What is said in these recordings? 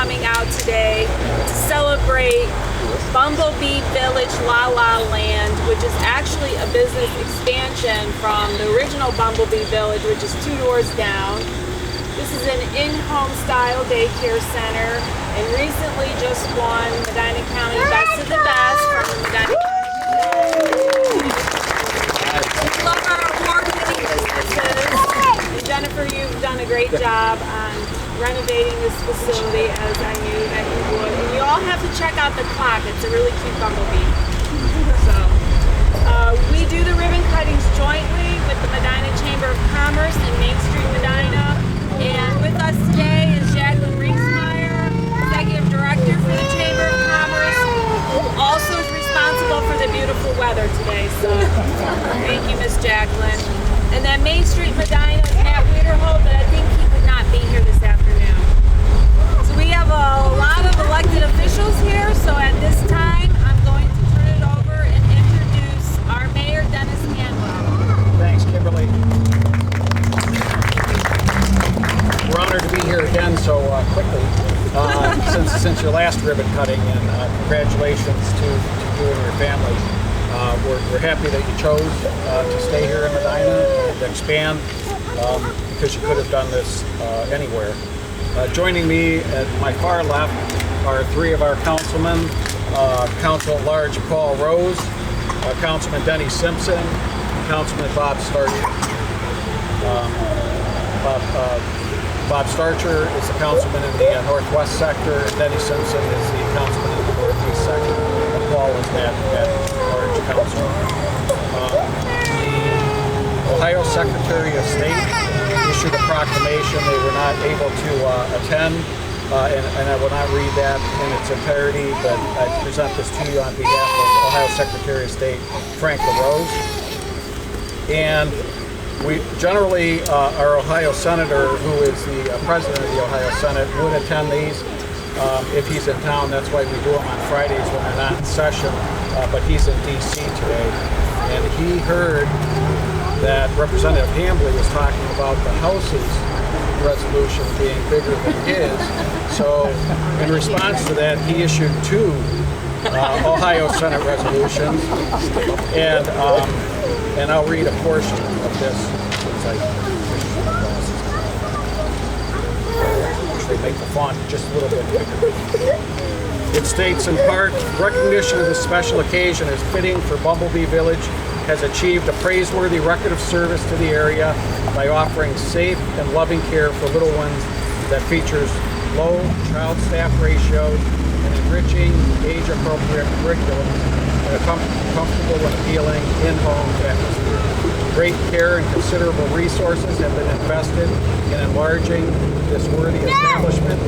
coming out today to celebrate Bumblebee Village La La Land, which is actually a business expansion from the original Bumblebee Village, which is 2 doors down. This is an in-home style daycare center and recently just won Medina County Best of the Best from the Medina County. We love our award-winning businesses. And Jennifer, you've done a great job on renovating this facility, as I knew that you would. And you all have to check out the clock. It's a really cute bumblebee. So, we do the ribbon cuttings jointly with the Medina Chamber of Commerce and Main Street Medina. And with us today is Jacqueline Riesmeyer, Executive Director for the Chamber of Commerce, who also is responsible for the beautiful weather today. So, thank you, Miss Jacqueline. And then Main Street Medina is Matt Wiederhold, but I think he would not be here this afternoon. So we have a lot of elected officials here, so at this time I'm going to turn it over and introduce our Mayor, Dennis Hanwell. Thanks, Kimberly. We're honored to be here again so quickly since your last ribbon cutting, and congratulations to you and your family. We're happy that you chose to stay here in Medina and expand because you could have done this anywhere. Joining me at my far left are 3 of our councilmen, Council at Large Paul Rose, Councilman Denny Simpson, Councilman Bob Starcher. Bob Starcher is the councilman in the northwest sector, and Denny Simpson is the councilman in the northeast sector, and Paul is that large councilman. The Ohio Secretary of State issued a proclamation. They were not able to attend, and I will not read that in its entirety, but I present this to you on behalf of Ohio Secretary of State Frank LaRose. And we generally, our Ohio Senator, who is the President of the Ohio Senate, would attend these if he's in town. That's why we do them on Fridays when they're not in session, but he's in D.C. today. And he heard that Representative Hambley was talking about the House's resolution being bigger than his. So in response to that, he issued 2 Ohio Senate resolutions. And I'll read a portion of this. They make the font just a little bit bigger. It states in part, recognition of this special occasion as fitting for Bumblebee Village has achieved a praiseworthy record of service to the area by offering safe and loving care for little ones that features low child-staff ratios and enriching age-appropriate curriculum and a comfortable and appealing in-home atmosphere. Great care and considerable resources have been invested in enlarging this worthy establishment,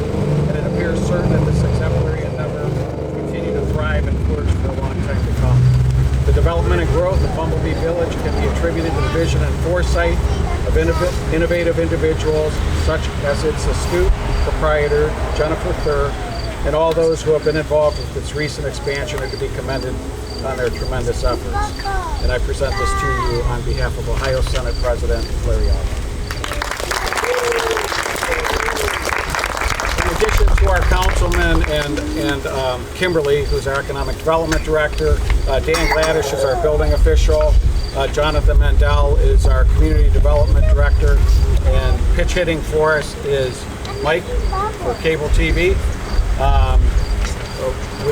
and it appears certain that this exemplary endeavor will continue to thrive and flourish for a long time to come. The development and growth of Bumblebee Village can be attributed to the vision and foresight of innovative individuals such as its astute proprietor, Jennifer Thur, and all those who have been involved with its recent expansion are to be commended on their tremendous efforts. And I present this to you on behalf of Ohio Senate President Larry Allen. In addition to our councilman and Kimberly, who's our Economic Development Director, Dan Gladish is our building official, Jonathan Mendel is our Community Development Director, and pitch hitting for us is Mike for cable TV.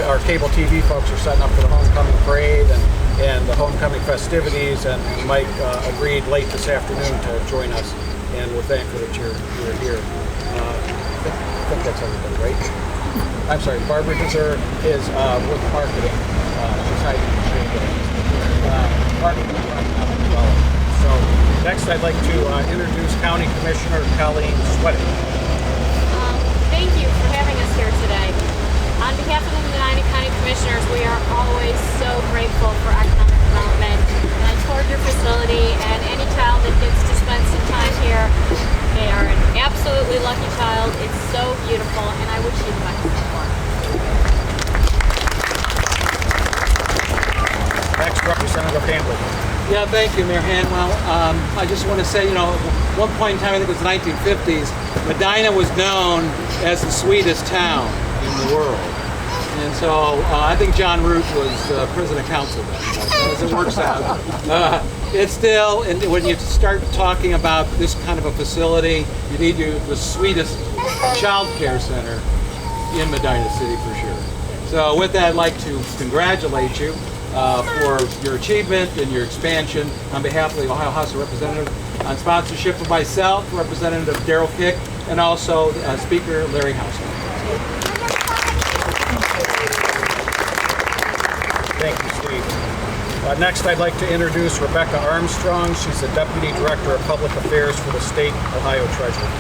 Our cable TV folks are setting up for the homecoming parade and the homecoming festivities, and Mike agreed late this afternoon to join us, and we're thankful that you're here. I think that's everybody, right? I'm sorry, Barbara Deser is with marketing. She's hiding in the shade. Marketing and economic development. So next I'd like to introduce County Commissioner Colleen Sweating. Thank you for having us here today. On behalf of the Medina County Commissioners, we are always so grateful for economic development. And I toured your facility, and any child that gets to spend some time here, they are an absolutely lucky child. It's so beautiful, and I wish you the best of luck. Next, Representative Hambley. Yeah, thank you, Mayor Hanwell. I just want to say, at one point in time, I think it was the 1950s, Medina was known as the sweetest town in the world. And so I think John Root was president council then, but as it works out. It's still, and when you start talking about this kind of a facility, you need the sweetest child care center in Medina City for sure. So with that, I'd like to congratulate you for your achievement and your expansion on behalf of the Ohio House of Representatives, on sponsorship of myself, Representative Darrell Kick, and also Speaker Larry Hausman. Thank you, Steve. Next, I'd like to introduce Rebecca Armstrong. She's the Deputy Director of Public Affairs for the State Ohio Treasurer.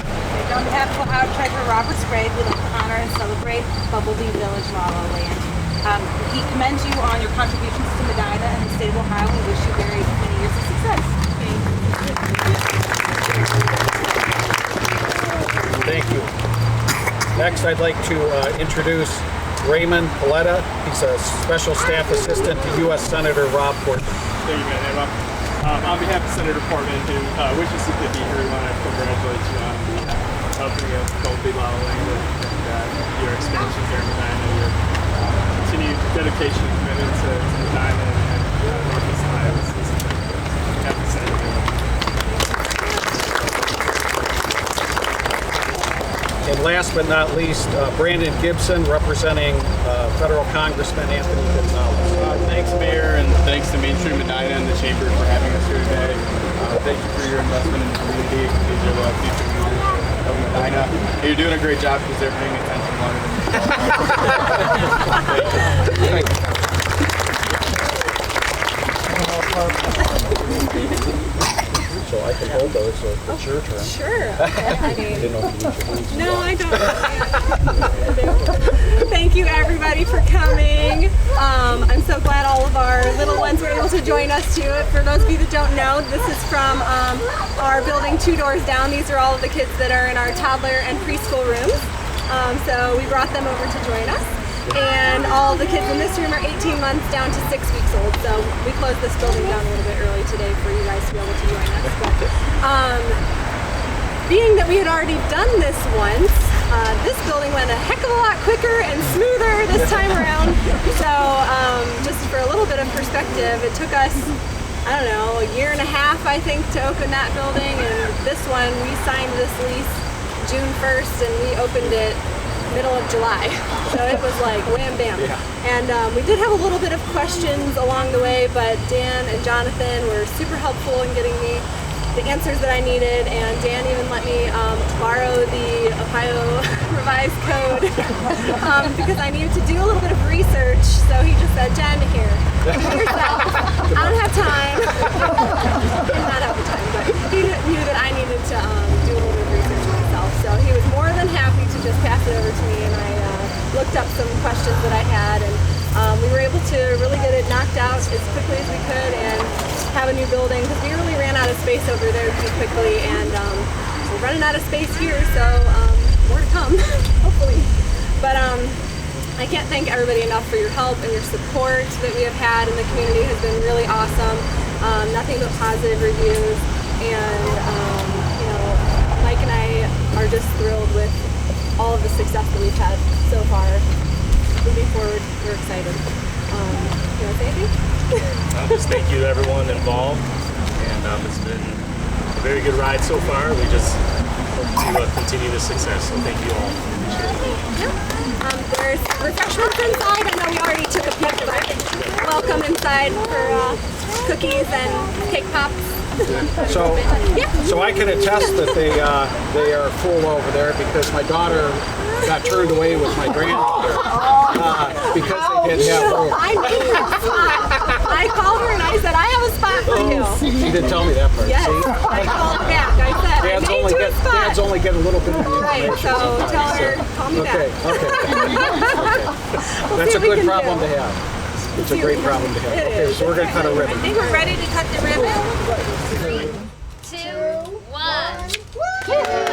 On behalf of Ohio Treasurer Robert Sprague, we'd like to honor and celebrate Bumblebee Village La La Land. He commends you on your contributions to Medina and the state of Ohio, and we wish you very many years of success. Thank you. Next, I'd like to introduce Raymond Paletta. He's a Special Staff Assistant to U.S. Senator Rob Portman. Thank you, man. On behalf of Senator Portman, who wishes he could be here, we want to congratulate you on the opening of Bumblebee La La Land and your expansion here in Medina, your continued dedication and commitment to Medina and Northeast Ohio. Happy Senator. And last but not least, Brandon Gibson, representing Federal Congressman Anthony Gonzalez. Thanks, Mayor, and thanks to Main Street Medina and the Chamber for having us here today. Thank you for your investment in the community. These are the future leaders of Medina. You're doing a great job because they're paying attention longer than So I can hold those, so it's your turn. Sure. Didn't know if you need your hands. No, I don't. Thank you, everybody, for coming. I'm so glad all of our little ones were able to join us too. For those of you that don't know, this is from our building 2 doors down. These are all of the kids that are in our toddler and preschool rooms. So we brought them over to join us. And all the kids in this room are 18 months down to 6 weeks old. So we closed this building down a little bit early today for you guys to be able to join us. But, being that we had already done this once, this building went a heck of a lot quicker and smoother this time around. So just for a little bit of perspective, it took us, I don't know, a year and a half, I think, to open that building. And this one, we signed this lease June 1st and we opened it middle of July. So it was like wham bam. Yeah. And we did have a little bit of questions along the way, but Dan and Jonathan were super helpful in getting me the answers that I needed, and Dan even let me borrow the Ohio Revised Code because I needed to do a little bit of research. So he just said, Jen, here, do it yourself. I don't have time. Did not have the time, but he knew that I needed to do a little bit of research myself. So he was more than happy to just pass it over to me, and I looked up some questions that I had, and we were able to really get it knocked out as quickly as we could and have a new building, because we really ran out of space over there pretty quickly, and we're running out of space here, so more to come, hopefully. But I can't thank everybody enough for your help and your support that we have had in the community. Has been really awesome. Nothing but positive reviews, and you know, Mike and I are just thrilled with all of the success that we've had so far. Moving forward, we're excited. You want to say anything? Just thank you to everyone involved, and it's been a very good ride so far. We just hope to continue the success, so thank you all. There's refreshments inside. I know we already took a peek, but welcome inside for cookies and cake pops. So I can attest that they are full over there, because my daughter got turned away with my granddaughter because they didn't have room. I need a spot. I called her and I said, I have a spot for you. She didn't tell me that part. Yes, See? I called back. I said, Dads I made you a spot. Dads only get a little bit of the Right, information so sometimes, tell her, call me okay, back. Okay. We'll That's see a what we good can problem do. to have. It's a great problem to have. It Okay, is. so we're going to cut a ribbon. I think we're ready to cut the ribbon. 3, 2, 1.